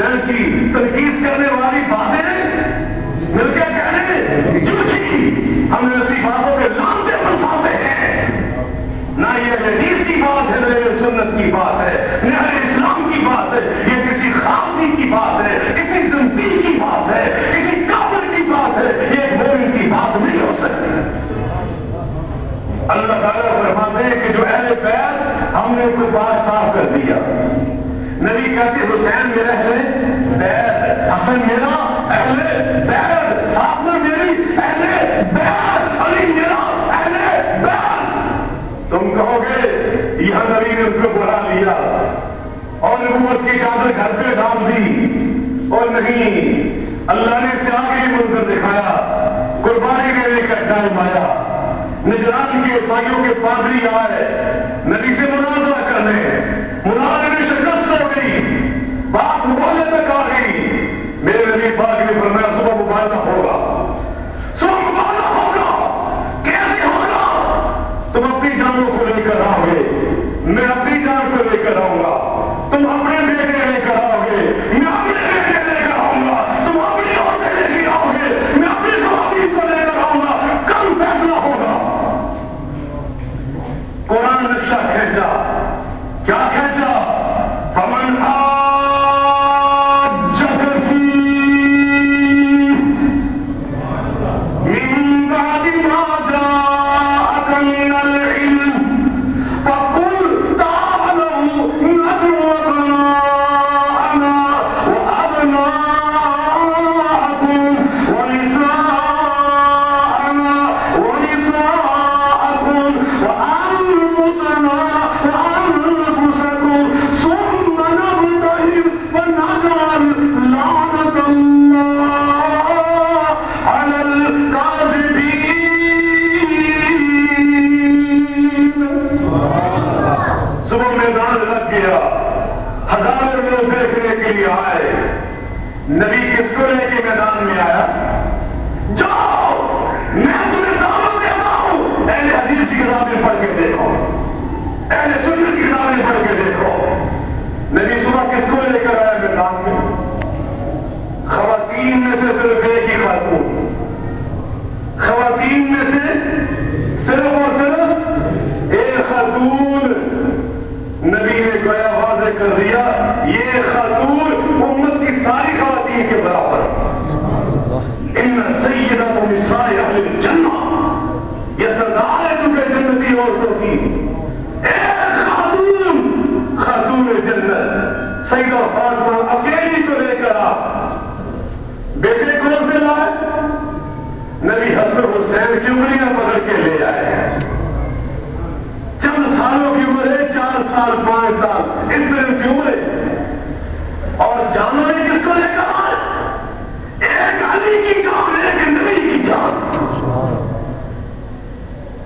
حسین کی تنقید کرنے والی باتیں مل کے کہنے جھوٹی، ہم ایسی باتوں کے لانتے برساتے ہیں. نہ یہ حدیث کی بات ہے، نہ یہ سنت کی بات ہے، نہ یہ اسلام کی بات ہے. یہ کسی خاموشی کی بات ہے، کسی زندگی کی بات ہے، کسی کافر کی بات ہے. یہ ایک مومن کی بات نہیں ہو سکتی. اللہ تعالیٰ فرماتے ہیں کہ جو اہل بیت ہم نے ان کو پاس صاف کر دیا. نبی کہتے حسین میرا اہل بیت، حسن میرا اہل بیت، فاطمہ میری اہل بیت، علی میرا اہل بیت. تم کہو گے یہاں نبی نے اس کو بلا لیا اور نبوت کی چادر گھر پہ ڈال دی، اور نہیں، اللہ نے اسے آگے ہی منظر دکھایا. قربانی دینے کا ٹائم آیا. نجران کے عیسائیوں کے پادری آئے نبی سے مناظرہ کرنے، مناظرے میں شکست ہو گئی، بات مبالغے تک آ گئی. میرے نبی پاک نے فرمایا صبح مبالغہ ہوگا، صبح مبالغہ ہوگا. کیسے ہوگا؟ تم اپنی جانوں کو لے کر آؤ گے، میں اپنی جان کو لے کر آؤں گا. تم اپنے بیٹے لے کر آؤ گے، میں اپنے بیٹے لے کر آؤں گا. تم اپنی عورتیں لے کے آؤ گے، میں اپنی خواتین کو لے کر آؤں گا. کل فیصلہ ہوگا. قرآن نقشہ کھینچا، کیا کھینچا؟ فمن حاجک فیہ من بعد ما جاءک من العلم فقل تعالوا ندعو أبناءنا وأبناءكم ونساءنا ونساءكم وأنفسنا وأنفسكم ثم نبتهل فنجعل لعنة الله على الكاذبين. صبح میدان لگ گیا، ہزاروں لوگ دیکھنے کے لیے آئے. نبی کس کو لے کے میدان میں آیا؟ جاؤ میں تمہیں دعوت دیتا ہوں، اہل حدیث کی کتابیں پڑھ کے دیکھو، اہل سنت کی کتابیں پڑھ کے دیکھو. نبی صبح کس کو لے کر آیا میدان میں؟ خواتین میں سے صرف ایک ہی خاتون، خواتین میں سے صرف اور صرف ایک خاتون. نبی نے گویا واضح کر دیا یہ خاتون امت کی ساری خواتین کے برابر. ان سیدۃ نساء اہل الجنہ، یہ سردار ہے تمہیں جنتی عورتوں کی. ایک خاتون، خاتون جنت سیدہ فاطمہ اکیلی کو لے کر آ. بیٹے کون سے لائے؟ نبی حسن حسین کی انگلیاں پکڑ کے لے آئے. چند سالوں کی عمر ہے، 4 سال 5 سال اس طرح کی عمر ہے. اور جانو نے کس کو لے کر آئے؟ ایک علی کی جان، ایک نبی کی جان.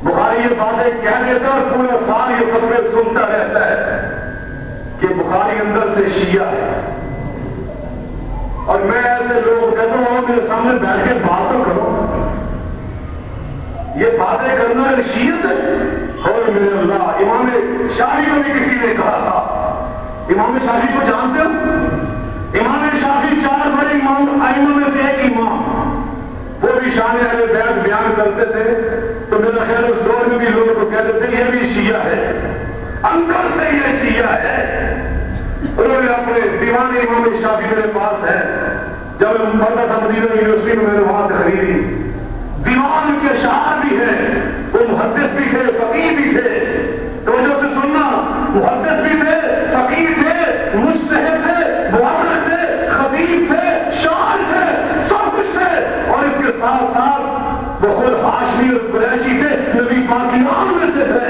بخاری یہ باتیں کہہ دیتا اور پورا سال یہ خبریں سنتا رہتا ہے کہ بخاری اندر سے شیعہ ہے. اور میں ایسے لوگ کہتا ہوں میرے سامنے بیٹھ کے بات تو کرو. یہ باتیں کرنا شیعت ہے؟ اور میرے اللہ، امام شافعی کو بھی کسی نے کہا تھا. امام شافعی کو جانتے ہو؟ امام شافعی 4 بڑے امام ائمہ میں سے ایک امام، وہ بھی شان اہل بیت بیان کرتے تھے. تو میرا خیال اس دور میں بھی لوگ کو کہتے تھے یہ بھی شیعہ ہے، اندر سے یہ شیعہ ہے. انہوں نے اپنے دیوان امام شافعی میرے پاس ہے، جب میں پڑھتا تھا مدینہ یونیورسٹی میں، میں نے وہاں سے خریدی. دیوان کے شاعر بھی ہے، وہ محدث بھی تھے، فقیہ بھی تھے. توجہ سے سننا، محدث بھی تھے، فقیہ تھے، مجتہد تھے، مورخ تھے، خطیب تھے، شاعر تھے، سب کچھ تھے. اور اس کے ساتھ ساتھ وہ خود ہاشمی اور قریشی تھے، نبی پاک کی نام میں سے تھے.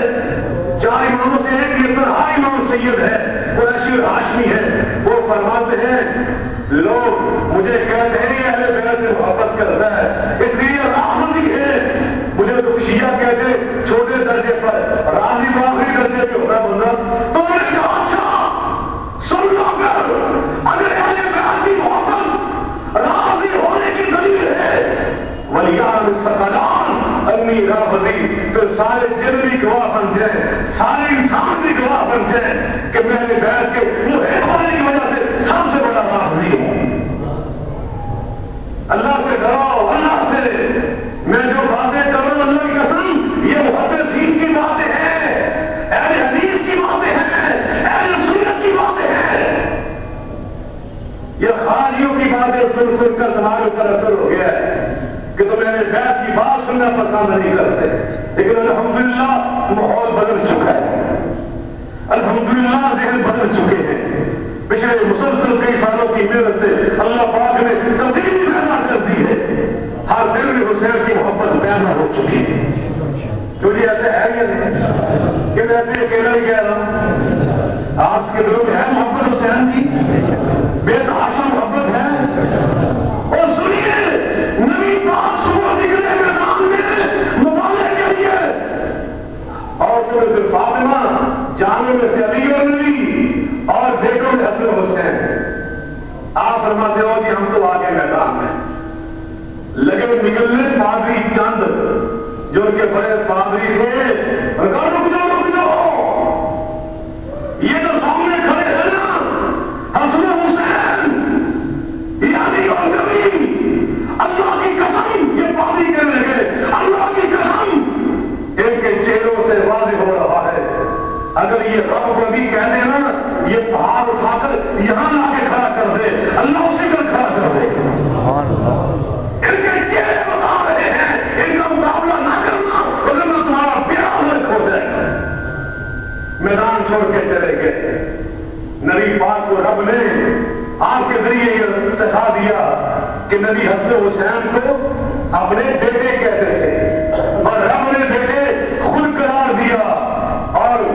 4 اماموں سے ایک یہ تنہا امام سید ہے، قریشی اور ہاشمی ہے. وہ فرماتے ہیں لوگ مجھے کہتے ہیں یہ اہل بیت سے محبت کرتا ہے اس لیے راضی ہے. مجھے تو شیعہ کہتے چھوٹے درجے پر، راضی آخری درجے پہ ہوتا بندہ. تو میں نے کہا اچھا سن لو، اگر اہل بیت کی محبت راضی ہونے کی دلیل ہے ولیان الثقلان انی رافضی، تو سارے جن بھی گواہ بن جائیں، سارے انسان بھی گواہ بن جائیں کہ میں نے بیت کے محب ہونے کی وجہ سے سب سے بڑا رافضی ہوں. یہ خالیوں کی باتیں سن سن کر تمہارے اوپر اثر ہو گیا ہے کہ تم میرے بیت کی بات سننا پسند نہیں کرتے، لیکن الحمدللہ ماحول بدل چکا ہے، الحمدللہ ذہن بدل چکے ہیں۔ پچھلے مسلسل کئی سالوں کی محنت سے اللہ پاک نے تبدیلی پیدا کر دی ہے، ہر دل میں حسین کی محبت پیدا ہو چکی ہے۔ کیونکہ ایسے ہے یا نہیں کہ میں ایسے اکیلا ہی کہہ رہا ہوں؟ آپ کے دلوں میں ہے محبت حسین کی، بے تحاشا محبت ہے۔ اور سنیے، نبی پاک صبح نکلے میدان میں مبارزے کے لیے، اور تمہیں سے فاطمہ، جانوں میں سے علی اور نبی، اور بیٹوں میں حسن حسین۔ آپ فرماتے ہو کہ ہم تو آگے میدان میں لگے نکلنے پادری چند جو ان کے بڑے پادری تھے، رک جاؤ، یہ تو سامنے کھڑے ہیں نا حسن حسین، یہ علی اور نبی، اللہ کی قسم، یہ پادری کہنے لگے اللہ کی قسم، ان کے چہروں سے واضح ہو رہا ہے اگر یہ رب کبھی کہہ دے نا یہ پہاڑ اٹھا کر یہاں لا کے کھڑا کر دے، اللہ اسی پر کھڑا کر دے۔ ان کے چہرے بتا رہے ہیں ان کا مقابلہ نہ کرنا ورنہ تمہارا بیڑا غرق ہو جائے گا۔ میدان چھوڑ کے چلے گئے۔ نبی پاک کو رب نے آپ کے ذریعے یہ سکھا دیا کہ نبی حسن حسین کو اپنے بیٹے کہتے تھے، اور رب نے بیٹے خود قرار دیا اور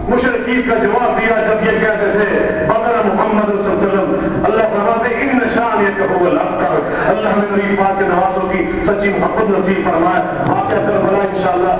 مشرکین کا جواب دیا جب یہ کہتے تھے بقر محمد صلی اللہ علیہ وسلم۔ اللہ فرماتے ان نشان یہ کہو الابتر، اللہ نے نبی پاک کے نوازوں کی سچی محبت نصیب فرمائے۔ واقعہ کربلا انشاءاللہ